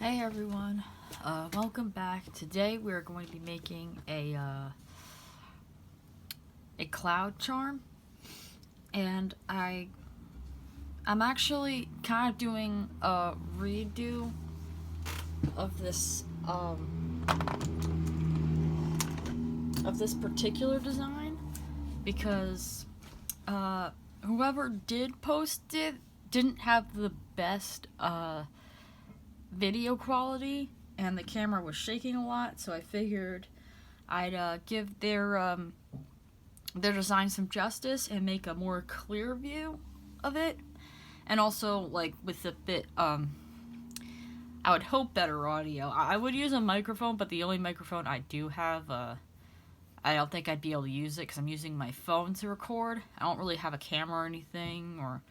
Hey everyone, welcome back. Today we're going to be making a cloud charm, and I'm actually kind of doing a redo of this particular design because whoever did post it didn't have the best video quality, and the camera was shaking a lot, so I figured I'd give their design some justice and make a more clear view of it, and also like with a bit I would hope better audio. I would use a microphone, but the only microphone I do have I don't think I'd be able to use it because I'm using my phone to record. I don't really have a camera or anything, or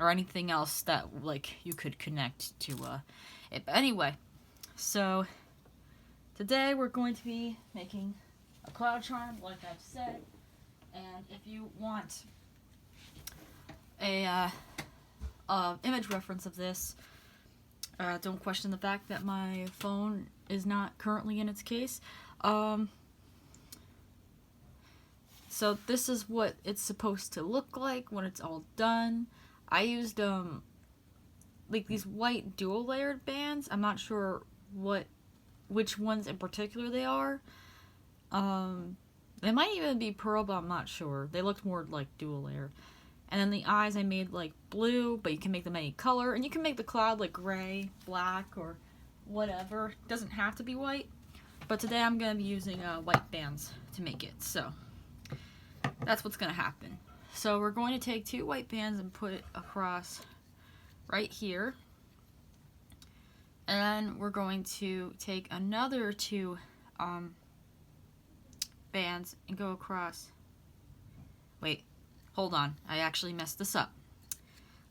anything else that like you could connect to it. But anyway, so today we're going to be making a cloud charm, like I've said. And if you want a image reference of this, don't question the fact that my phone is not currently in its case. So this is what it's supposed to look like when it's all done. I used like these white dual layered bands. I'm not sure which ones in particular they are. They might even be pearl, but I'm not sure. They looked more like dual layered. And then the eyes I made like blue, but you can make them any color, and you can make the cloud like gray, black, or whatever. It doesn't have to be white. But today I'm gonna be using white bands to make it. So that's what's gonna happen. So we're going to take two white bands and put it across right here. And then we're going to take another two bands and go across. Wait, hold on. I actually messed this up.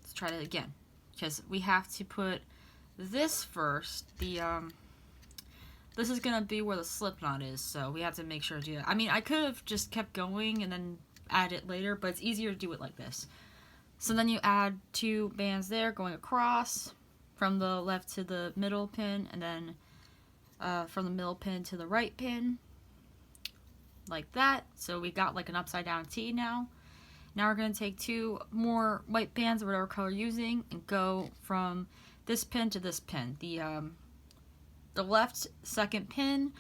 Let's try that again. Because we have to put this first. This is going to be where the slip knot is, so we have to make sure to do that. I mean, I could have just kept going and then add it later, but it's easier to do it like this. So then you add two bands there going across from the left to the middle pin, and then from the middle pin to the right pin, like that. So we got like an upside down T now. Now we're going to take two more white bands, or whatever color you're using, and go from this pin to this pin. The left second pin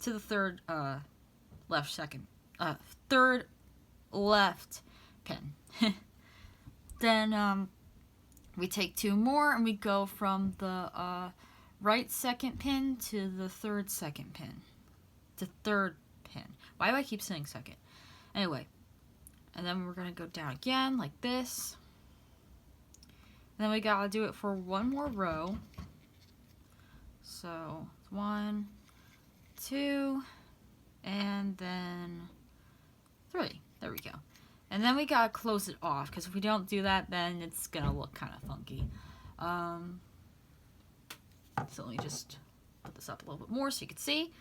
to the third third left pin. Then we take two more and we go from the right second pin to the third second pin. To third pin. Why do I keep saying second? Anyway, and then we're gonna go down again like this. And then we gotta do it for one more row. So 1, 2, and then 3. There we go. And then we gotta close it off, because if we don't do that, then it's gonna look kind of funky. So let me just put this up a little bit more so you can see.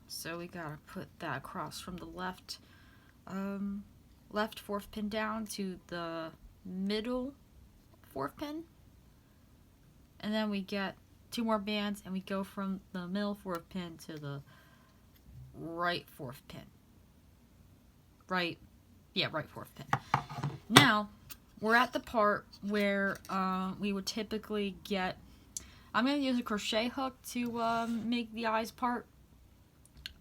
So we gotta put that across from the left fourth pin down to the middle fourth pin. And then we get two more bands, and we go from the middle fourth pin to the right fourth pin. Right fourth pin. Now, we're at the part where we would typically get... I'm going to use a crochet hook to make the eyes part,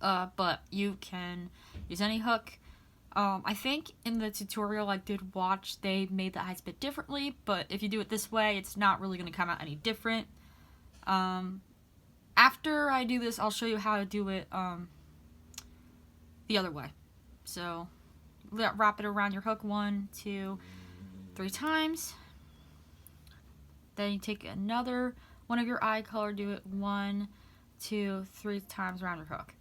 but you can use any hook. I think in the tutorial I did watch, they made the eyes a bit differently, but if you do it this way, it's not really going to come out any different. After I do this, I'll show you how to do it the other way. So wrap it around your hook 1, 2, 3 times. Then you take another one of your eye color, do it 1, 2, 3 times around your hook.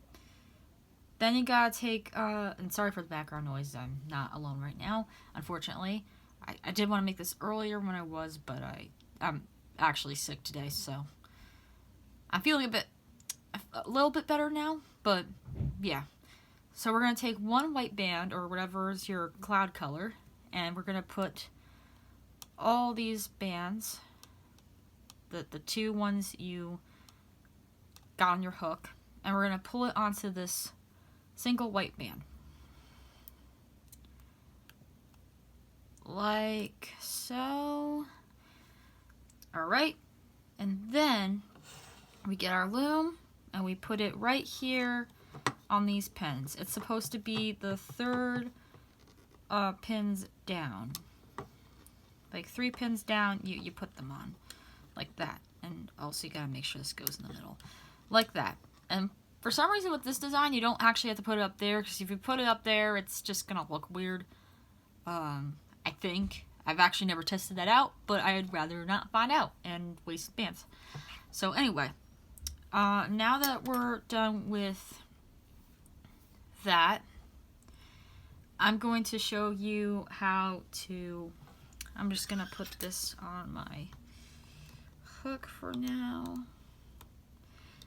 Then you gotta take, and sorry for the background noise, I'm not alone right now, unfortunately. I did want to make this earlier when I was, but I'm actually sick today, so I'm feeling a little bit better now, but yeah. So we're gonna take one white band, or whatever is your cloud color, and we're gonna put all these bands the two ones you got on your hook, and we're going to pull it onto this single white band. Like so. Alright, and then we get our loom and we put it right here on these pins. It's supposed to be the third pins down. Like 3 pins down, you put them on. Like that. And also you gotta make sure this goes in the middle. Like that. And for some reason with this design, you don't actually have to put it up there, because if you put it up there, it's just gonna look weird. I think. I've actually never tested that out, but I'd rather not find out and waste bands. So anyway, now that we're done with that, I'm going to show you how to, I'm just going to put this on my hook for now,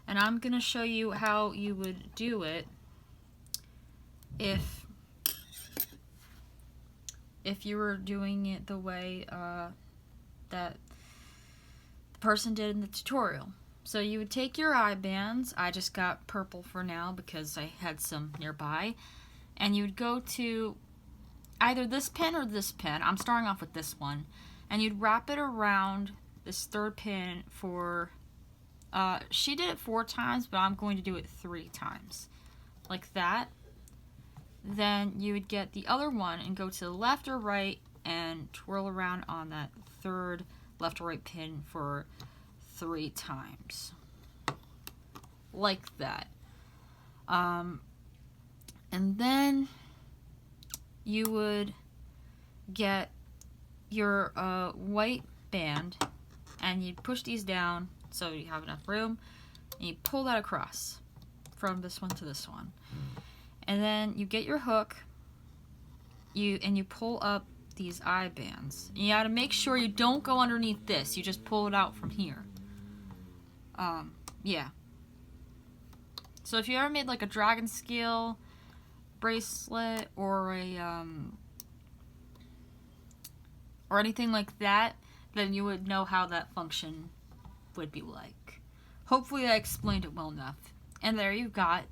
and I'm going to show you how you would do it if you were doing it the way that the person did in the tutorial. So you would take your eye bands, I just got purple for now because I had some nearby, and you would go to either this pin or this pin. I'm starting off with this one, and you'd wrap it around this third pin for, she did it 4 times, but I'm going to do it 3 times, like that. Then you would get the other one and go to the left or right and twirl around on that third left or right pin for 3 times. Like that. And then you would get your white band and you'd push these down so you have enough room, and you pull that across from this one to this one. And then you get your hook, you pull up these eye bands. And you gotta make sure you don't go underneath this. You just pull it out from here. Yeah. So if you ever made like a dragon scale bracelet or a or anything like that, then you would know how that function would be like. Hopefully I explained it well enough. And there you've got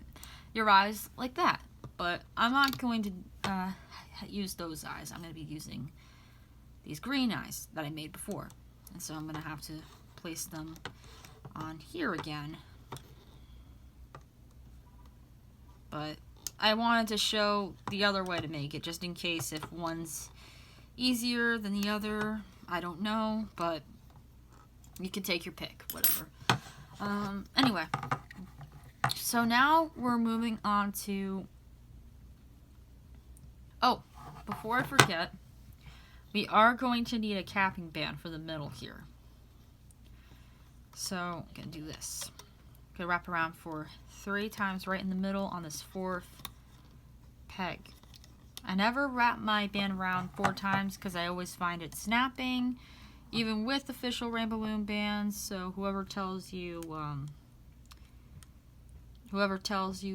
your eyes like that. But I'm not going to use those eyes. I'm going to be using these green eyes that I made before. And so I'm going to have to place them on here again. But I wanted to show the other way to make it, just in case if one's easier than the other. I don't know, but you can take your pick, whatever. Anyway, so now we're moving on to... Oh, before I forget, we are going to need a capping band for the middle here. So, I'm going to do this. I'm going to wrap around for 3 times right in the middle on this 4th peg. I never wrap my band around 4 times because I always find it snapping, even with official Rainbow Loom bands. So whoever tells you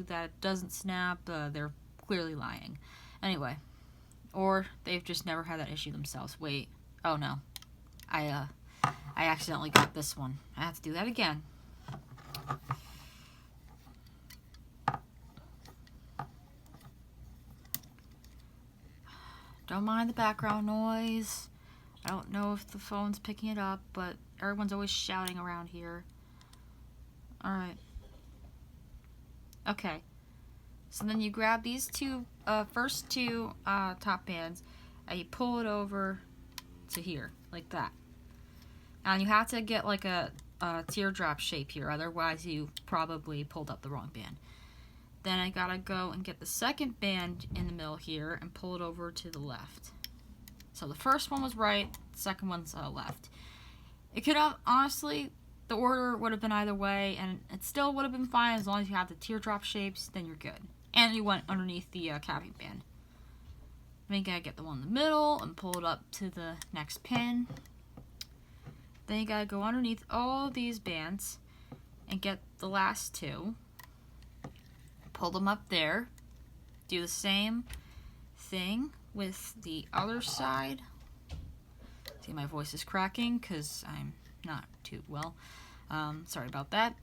that it doesn't snap, they're clearly lying. Anyway, or they've just never had that issue themselves. Wait, oh no, I accidentally got this one. I have to do that again. Don't mind the background noise. I don't know if the phone's picking it up, but everyone's always shouting around here. Alright. Okay. So then you grab these first two top bands, and you pull it over to here, like that. And you have to get like a teardrop shape here, otherwise you probably pulled up the wrong band. Then I gotta go and get the second band in the middle here and pull it over to the left. So the first one was right, the second one's left. It could have, honestly, the order would have been either way, and it still would have been fine as long as you have the teardrop shapes, then you're good. And you went underneath the capping band. Then you gotta get the one in the middle and pull it up to the next pin. Then you gotta go underneath all these bands and get the last 2. Pull them up there. Do the same thing with the other side. See, my voice is cracking because I'm not too well. Sorry about that.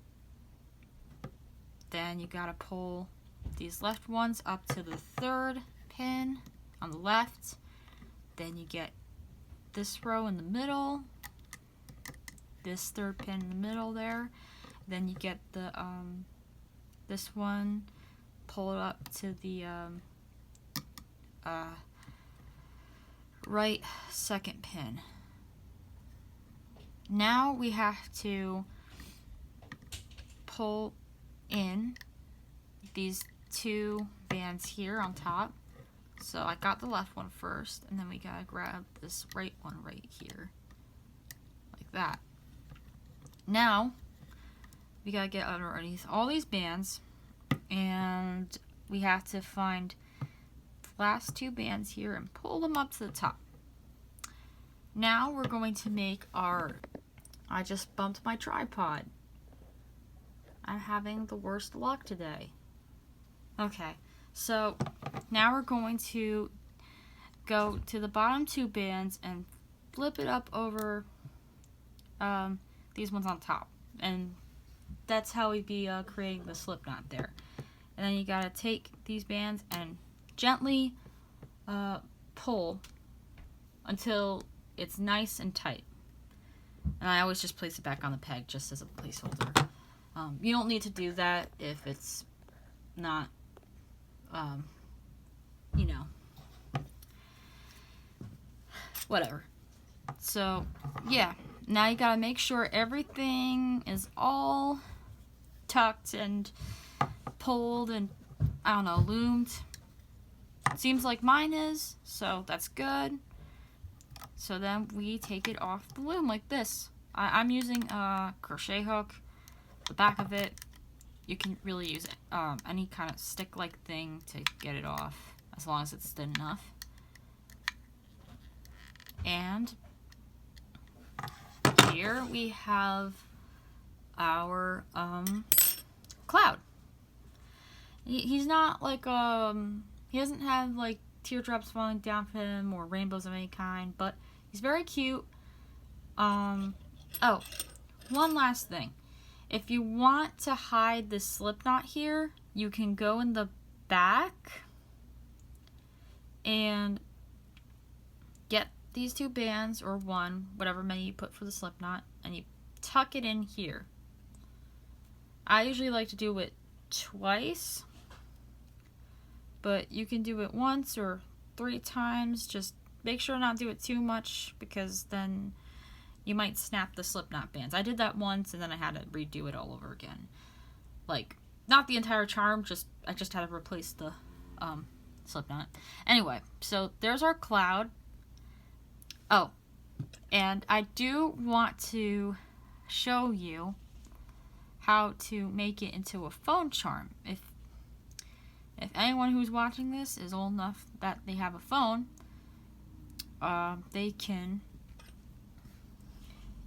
Then you gotta pull these left ones up to the 3rd pin on the left. Then you get this row in the middle, this 3rd pin in the middle there. Then you get the this one, pull it up to the right 2nd pin. Now we have to pull in these 2 bands here on top. So I got the left one first, and then we gotta grab this right one right here, like that. Now we gotta get underneath all these bands, and we have to find the last 2 bands here and pull them up to the top. Now we're going to make our, I just bumped my tripod. I'm having the worst luck today. Okay, so now we're going to go to the bottom 2 bands and flip it up over these ones on top. And that's how we'd be creating the slip knot there. And then you gotta take these bands and gently pull until it's nice and tight. And I always just place it back on the peg just as a placeholder. You don't need to do that if it's not, you know, whatever. So, yeah. Now you gotta make sure everything is all tucked and pulled and, I don't know, loomed. Seems like mine is, so that's good. So then we take it off the loom like this. I'm using a crochet hook. The back of it, you can really use any kind of stick-like thing to get it off, as long as it's thin enough. And here we have our cloud. He's not like he doesn't have like teardrops falling down from him or rainbows of any kind, but he's very cute. Oh, one last thing. If you want to hide this slip knot here, you can go in the back and get these 2 bands, or 1, whatever many you put for the slip knot, and you tuck it in here. I usually like to do it twice, but you can do it once or 3 times. Just make sure not to do it too much, because then you might snap the slip knot bands. I did that once, and then I had to redo it all over again. Like, not the entire charm, I just had to replace the slip knot. Anyway, so there's our cloud. Oh, and I do want to show you how to make it into a phone charm. If anyone who's watching this is old enough that they have a phone, they can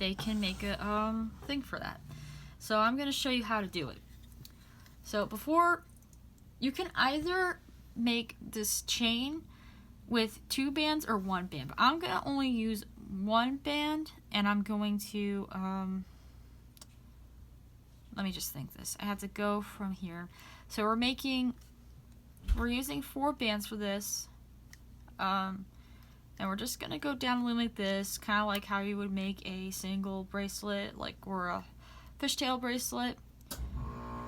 make a thing for that. So I'm going to show you how to do it. So before, you can either make this chain with 2 bands or 1 band, but I'm going to only use 1 band, and I'm going to, let me just think this. I have to go from here. So we're using 4 bands for this, and we're just going to go down the loom like this, kind of like how you would make a single bracelet, or a fishtail bracelet.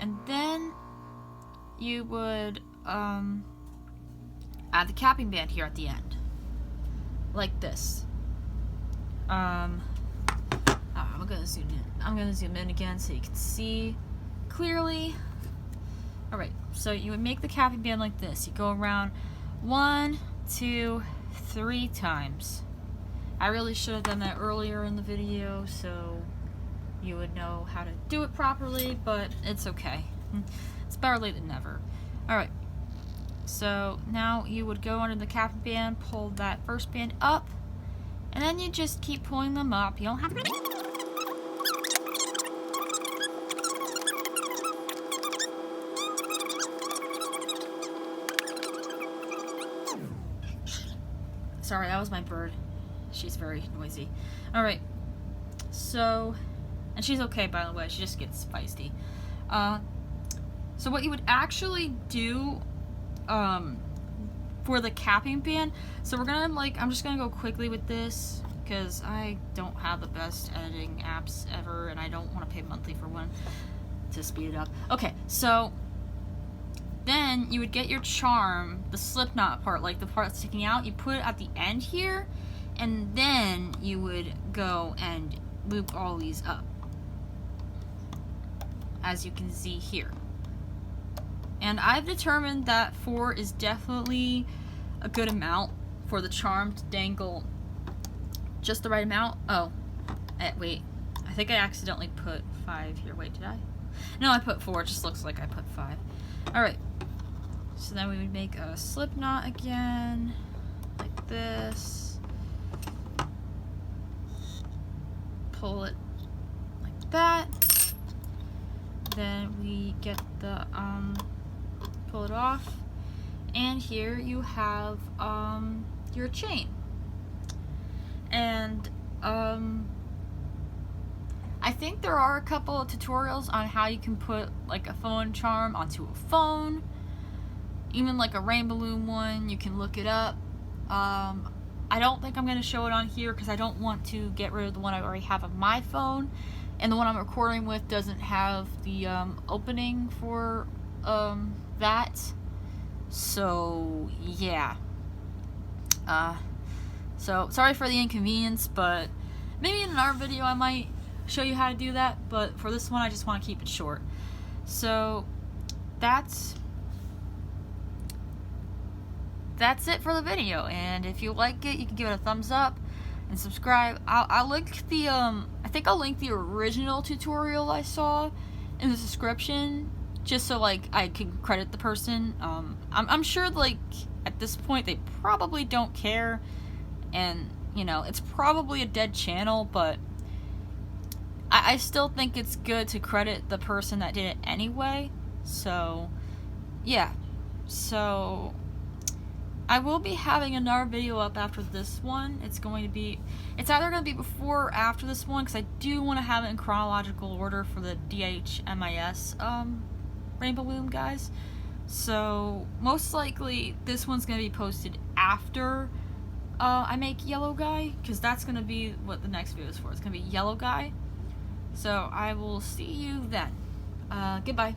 And then you would add the capping band here at the end, like this. I'm gonna zoom in. I'm gonna zoom in again so you can see clearly. All right, so you would make the capping band like this. You go around 1, 2, 3 times. I really should have done that earlier in the video so you would know how to do it properly, but it's okay. It's better late than never. Alright, so now you would go under the capping band, pull that first band up, and then you just keep pulling them up. You don't have to... Sorry, that was my bird. She's very noisy. Alright, So, and she's okay, by the way, she just gets feisty. So what you would actually do for the capping band, so we're gonna I'm just gonna go quickly with this because I don't have the best editing apps ever and I don't want to pay monthly for one to speed it up. Okay, so then you would get your charm, the slip knot part, like the part that's sticking out, you put it at the end here, and then you would go and loop all these up, as you can see here. And I've determined that 4 is definitely a good amount for the charm to dangle just the right amount. Oh, wait, I think I accidentally put 5 here. Wait, did I? No, I put 4. It just looks like I put 5. Alright, so then we would make a slip knot again, like this. Pull it like that. Then we get the, pull it off. And here you have, your chain. And, I think there are a couple of tutorials on how you can put like a phone charm onto a phone. Even like a Rainbow Loom one, you can look it up. I don't think I'm going to show it on here because I don't want to get rid of the one I already have on my phone. And the one I'm recording with doesn't have the opening for that. So, yeah. So, sorry for the inconvenience, but maybe in another video I might show you how to do that, but for this one I just want to keep it short. So that's it for the video, and if you like it you can give it a thumbs up and subscribe. I'll link the I think I'll link the original tutorial I saw in the description, just so like I can credit the person. I'm sure like at this point they probably don't care, and you know, it's probably a dead channel, but I still think it's good to credit the person that did it anyway. So, yeah. So, I will be having another video up after this one. It's either going to be before or after this one, because I do want to have it in chronological order for the DHMIS Rainbow Loom guys. So, most likely, this one's going to be posted after I make Yellow Guy, because that's going to be what the next video is for. It's going to be Yellow Guy. So I will see you then. Goodbye.